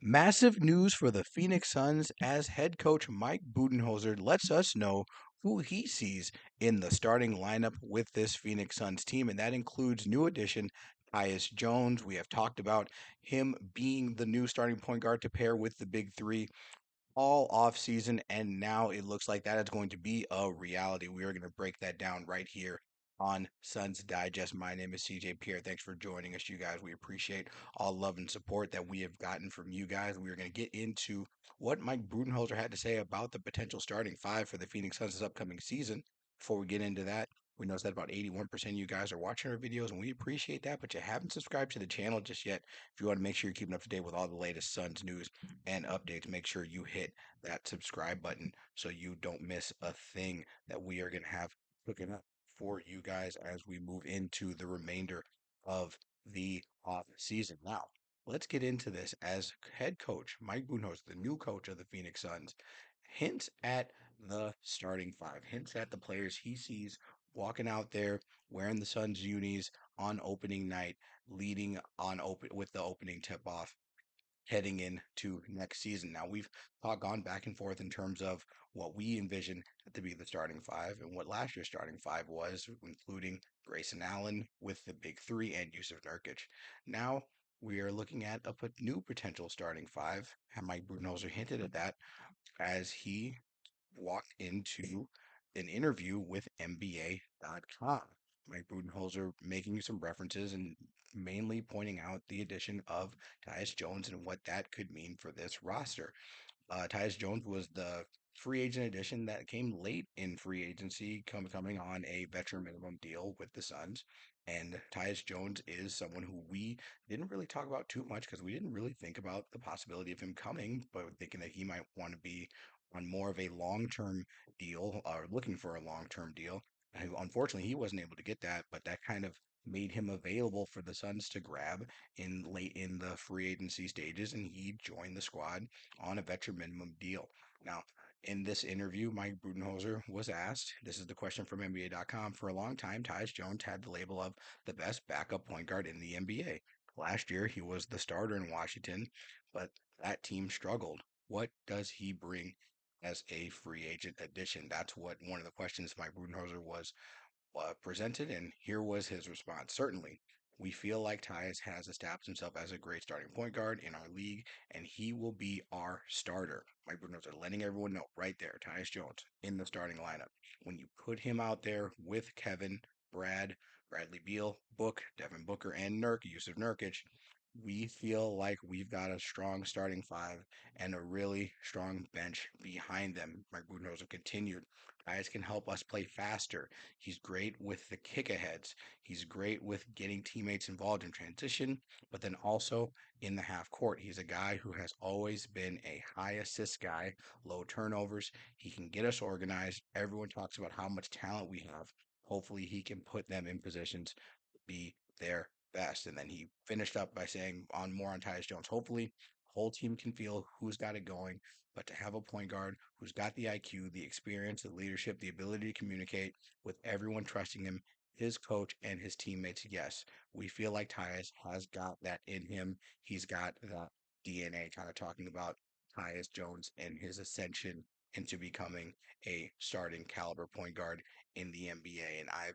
Massive news for the Phoenix Suns as head coach Mike Budenholzer lets us know who he sees in the starting lineup with this Phoenix Suns team, and that includes new addition Tyus Jones. We have talked about him being the new starting point guard to pair with the big three all off season, and now it looks like that is going to be a reality. We are going to break that down right here on Suns Digest. My name is CJ Pierre. Thanks for joining us, you guys. We appreciate all love and support that we have gotten from you guys. We are going to get into what Mike Budenholzer had to say about the potential starting five for the Phoenix Suns this upcoming season. Before we get into that, we noticed that about 81% of you guys are watching our videos, and we appreciate that, but you haven't subscribed to the channel just yet. If you want to make sure you're keeping up to date with all the latest Suns news and updates, make sure you hit that subscribe button so you don't miss a thing that we are going to have cooking up for you guys as we move into the remainder of the off season. Now, let's get into this as head coach Mike Budenholzer, the new coach of the Phoenix Suns, hints at the starting five, hints at the players he sees walking out there wearing the Suns unis on opening night, leading on open with the opening tip off heading into next season. Now we've gone back and forth in terms of what we envision to be the starting five and what last year's starting five was, including Grayson Allen with the big three and Yusuf Nurkic. Now we are looking at a new potential starting five, and Mike Budenholzer hinted at that as he walked into an interview with NBA.com. Mike Budenholzer making some references and mainly pointing out the addition of Tyus Jones and what that could mean for this roster. Tyus Jones was the free agent addition that came late in free agency, coming on a veteran minimum deal with the Suns. And Tyus Jones is someone who we didn't really talk about too much because we didn't really think about the possibility of him coming, but thinking that he might want to be on more of a long-term deal or looking for a long-term deal. Unfortunately, he wasn't able to get that, but that kind of made him available for the Suns to grab in late in the free agency stages, and he joined the squad on a veteran minimum deal. Now, in this interview, Mike Budenholzer was asked, this is the question from NBA.com, for a long time, Tyus Jones had the label of the best backup point guard in the NBA. Last year, he was the starter in Washington, but that team struggled. What does he bring as a free agent addition? That's what one of the questions Mike Budenholzer was presented, and here was his response. Certainly, we feel like Tyus has established himself as a great starting point guard in our league, and he will be our starter. Mike Budenholzer letting everyone know right there, Tyus Jones in the starting lineup. When you put him out there with Kevin, Bradley Beal, Devin Booker, and Yusuf Nurkic, we feel like we've got a strong starting five and a really strong bench behind them. Mike Budenholzer continued. Guys can help us play faster. He's great with the kick aheads. He's great with getting teammates involved in transition, but then also in the half court. He's a guy who has always been a high assist guy, low turnovers. He can get us organized. Everyone talks about how much talent we have. Hopefully, he can put them in positions to be their best. And then he finished up by saying on more on Tyus Jones. Hopefully, whole team can feel who's got it going, but to have a point guard who's got the IQ, the experience, the leadership, the ability to communicate with everyone trusting him, his coach and his teammates. Yes, we feel like Tyus has got that in him. He's got that DNA, kind of talking about Tyus Jones and his ascension into becoming a starting caliber point guard in the NBA. And I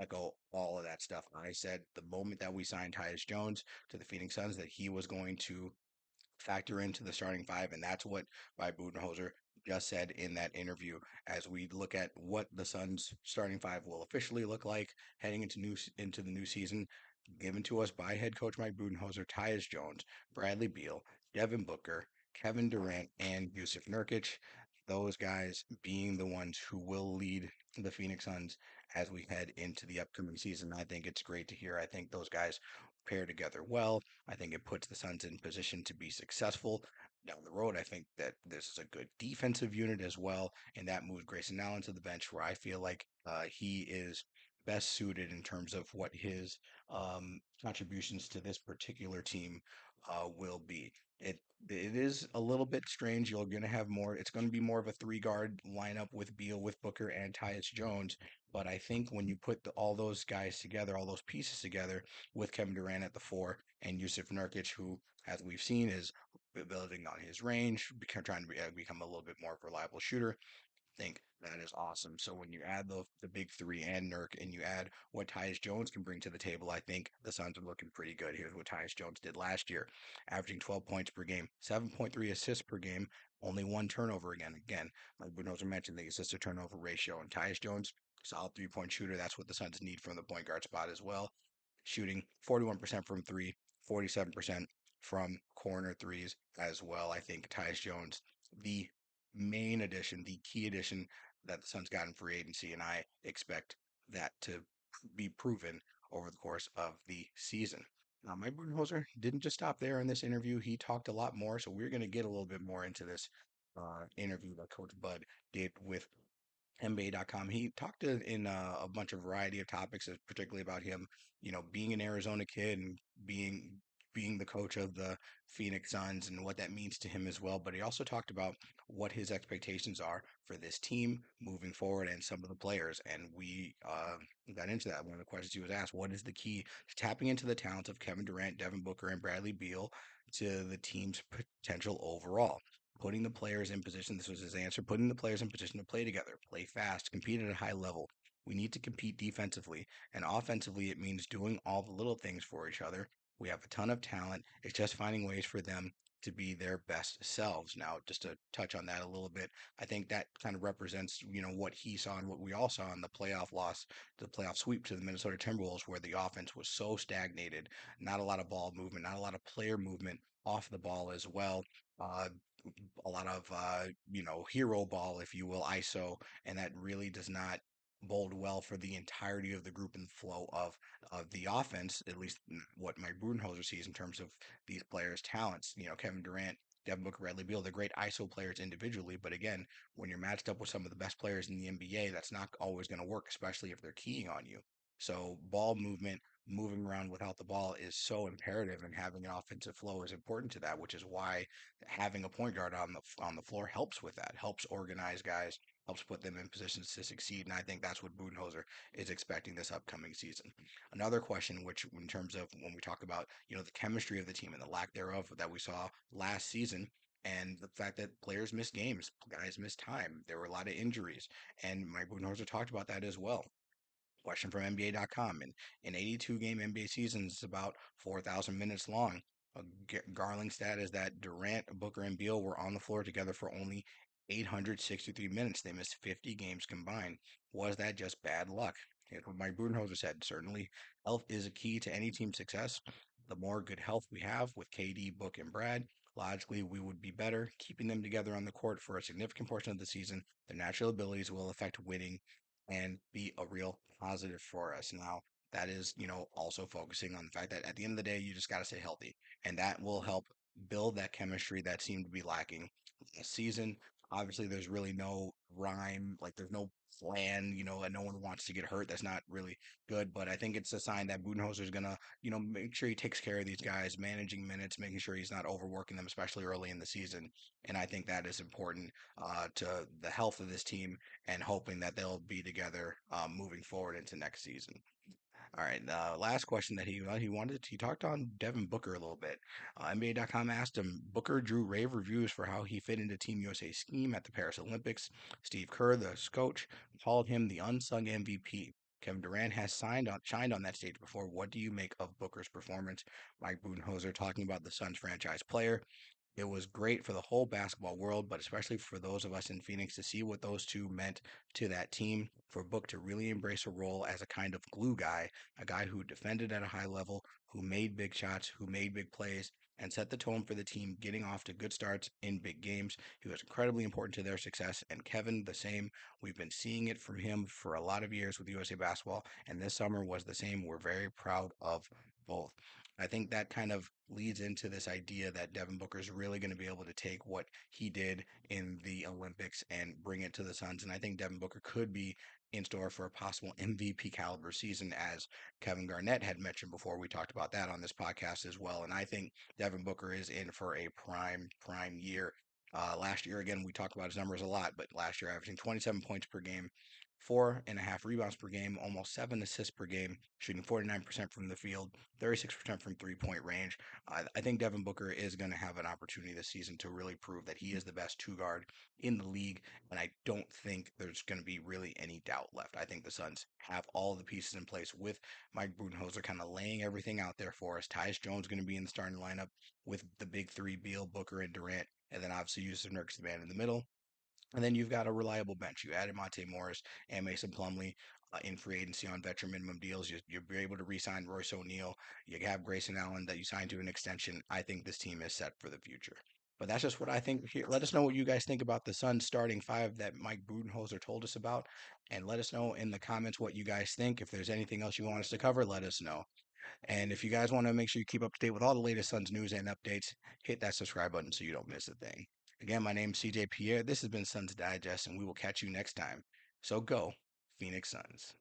echo all of that stuff. I said the moment that we signed Tyus Jones to the Phoenix Suns that he was going to factor into the starting five, and that's what Mike Budenholzer just said in that interview. As we look at what the Suns' starting five will officially look like heading into the new season, given to us by head coach Mike Budenholzer, Tyus Jones, Bradley Beal, Devin Booker, Kevin Durant, and Yusuf Nurkic. Those guys being the ones who will lead the Phoenix Suns as we head into the upcoming season. I think it's great to hear. I think those guys pair together well. I think it puts the Suns in position to be successful down the road. I think that this is a good defensive unit as well, and that moves Grayson Allen to the bench, where I feel like he is best suited in terms of what his contributions to this particular team will be. It is a little bit strange. You're going to have more. It's going to be more of a three guard lineup with Beal, with Booker, and Tyus Jones. But I think when you put all those guys together, all those pieces together, with Kevin Durant at the four and Yusuf Nurkic, who, as we've seen, is building on his range, trying to become a little bit more of a reliable shooter. Think that is awesome. So when you add the big three and Nurk, and you add what Tyus Jones can bring to the table, I think the Suns are looking pretty good. Here's what Tyus Jones did last year, averaging 12 points per game, 7.3 assists per game, only one turnover again. Again, like Budenholzer mentioned, the assist to turnover ratio. And Tyus Jones, solid 3-point shooter. That's what the Suns need from the point guard spot as well, shooting 41% from three, 47% from corner threes as well. I think Tyus Jones, the main addition, the key addition that the Suns got in free agency, and I expect that to be proven over the course of the season. Now, Mike Budenholzer didn't just stop there in this interview. He talked a lot more, so we're going to get a little bit more into this interview that Coach Bud did with NBA.com. He talked in a bunch of variety of topics, particularly about him, being an Arizona kid and being the coach of the Phoenix Suns and what that means to him as well. But he also talked about what his expectations are for this team moving forward and some of the players. And we got into that. One of the questions he was asked: what is the key to tapping into the talents of Kevin Durant, Devin Booker, and Bradley Beal to the team's potential overall? Putting the players in position, this was his answer, putting the players in position to play together, play fast, compete at a high level. We need to compete defensively, and offensively, it means doing all the little things for each other. We have a ton of talent. It's just finding ways for them to be their best selves. Now, just to touch on that a little bit, I think that kind of represents, what he saw and what we all saw in the playoff loss, the playoff sweep to the Minnesota Timberwolves, where the offense was so stagnated, not a lot of ball movement, not a lot of player movement off the ball as well. Uh, a lot of hero ball, if you will, ISO, and that really does not bode well for the entirety of the group and the flow of the offense. At least what Mike Budenholzer sees in terms of these players' talents. Kevin Durant, Devin Booker, Bradley Beal, they're great ISO players individually, but again, when you're matched up with some of the best players in the NBA, that's not always going to work, especially if they're keying on you. So ball movement, moving around without the ball is so imperative, and having an offensive flow is important to that, which is why having a point guard on the floor helps with that, helps organize guys, helps put them in positions to succeed. And I think that's what Budenholzer is expecting this upcoming season. Another question, which in terms of when we talk about the chemistry of the team and the lack thereof that we saw last season. And the fact that players missed games, guys missed time. There were a lot of injuries. And Mike Budenholzer talked about that as well. Question from NBA.com. And an 82 game NBA season is about 4,000 minutes long. A Garling stat is that Durant, Booker, and Beal were on the floor together for only 863 minutes. They missed 50 games combined. Was that just bad luck? Here's what Mike Budenholzer said. Certainly, health is a key to any team success. The more good health we have with KD, Book, and Brad, logically we would be better. Keeping them together on the court for a significant portion of the season, their natural abilities will affect winning and be a real positive for us. Now, that is, also focusing on the fact that at the end of the day, you just got to stay healthy, and that will help build that chemistry that seemed to be lacking this season. Obviously, there's really no rhyme, like there's no plan, and no one wants to get hurt. That's not really good, but I think it's a sign that Budenholzer is gonna, make sure he takes care of these guys, managing minutes, making sure he's not overworking them, especially early in the season. And I think that is important to the health of this team, and hoping that they'll be together moving forward into next season. All right, last question that he talked on Devin Booker a little bit. NBA.com asked him, Booker drew rave reviews for how he fit into Team USA scheme at the Paris Olympics. Steve Kerr, the coach, called him the unsung MVP. Kevin Durant has shined on that stage before. What do you make of Booker's performance? Mike Budenholzer talking about the Suns franchise player. It was great for the whole basketball world, but especially for those of us in Phoenix to see what those two meant to that team. For Book to really embrace a role as a kind of glue guy, a guy who defended at a high level, who made big shots, who made big plays, and set the tone for the team, getting off to good starts in big games. He was incredibly important to their success. And Kevin, the same. We've been seeing it from him for a lot of years with USA Basketball, and this summer was the same. We're very proud of both. I think that kind of leads into this idea that Devin Booker is really going to be able to take what he did in the Olympics and bring it to the Suns. And I think Devin Booker could be in store for a possible MVP caliber season, as Kevin Garnett had mentioned before. We talked about that on this podcast as well. And I think Devin Booker is in for a prime year. Last year, again, we talked about his numbers a lot, but last year averaging 27 points per game, 4.5 rebounds per game, almost 7 assists per game, shooting 49% from the field, 36% from 3-point range. I think Devin Booker is going to have an opportunity this season to really prove that he is the best two guard in the league, and I don't think there's going to be really any doubt left. I think the Suns have all the pieces in place with Mike Budenholzer kind of laying everything out there for us. Tyus Jones going to be in the starting lineup with the big three, Beal, Booker, and Durant, and then obviously Yusuf Nurkic, the man in the middle. And then you've got a reliable bench. You added Monte Morris and Mason Plumlee in free agency on veteran minimum deals. You're able to re-sign Royce O'Neal. You have Grayson Allen that you signed to an extension. I think this team is set for the future. But that's just what I think here. Let us know what you guys think about the Suns starting five that Mike Budenholzer told us about. And let us know in the comments what you guys think. If there's anything else you want us to cover, let us know. And if you guys want to make sure you keep up to date with all the latest Suns news and updates, hit that subscribe button so you don't miss a thing. Again, my name is CJ Pierre. This has been Suns Digest, and we will catch you next time. So go, Phoenix Suns.